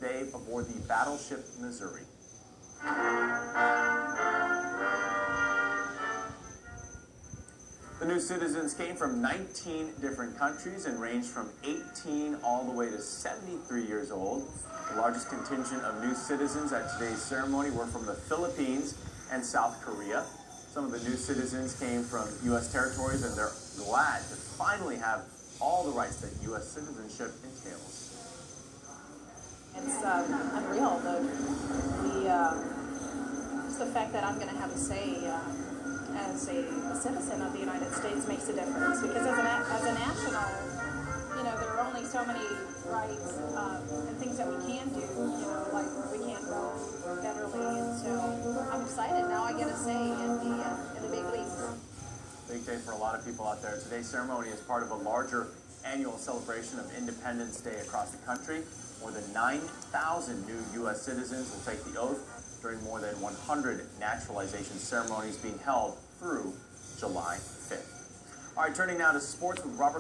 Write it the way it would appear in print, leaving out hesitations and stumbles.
today aboard the battleship Missouri. The new citizens came from 19 different countries and ranged from 18 all the way to 73 years old. The largest contingent of new citizens at today's ceremony were from the Philippines and South Korea. Some of the new citizens came from U.S. territories, and they're glad to finally have all the rights that U.S. citizenship entails. It's unreal, just the fact that I'm going to have a say as a citizen of the United States makes a difference. Because as a national, there are only so many rights and things that we can do, like we can't vote federally. And so I'm excited. Now I get a say in the big leagues. Big day for a lot of people out there. Today's ceremony is part of a larger annual celebration of Independence Day across the country. More than 9,000 new U.S. citizens will take the oath during more than 100 naturalization ceremonies being held through July 5th. All right, turning now to sports with Robert.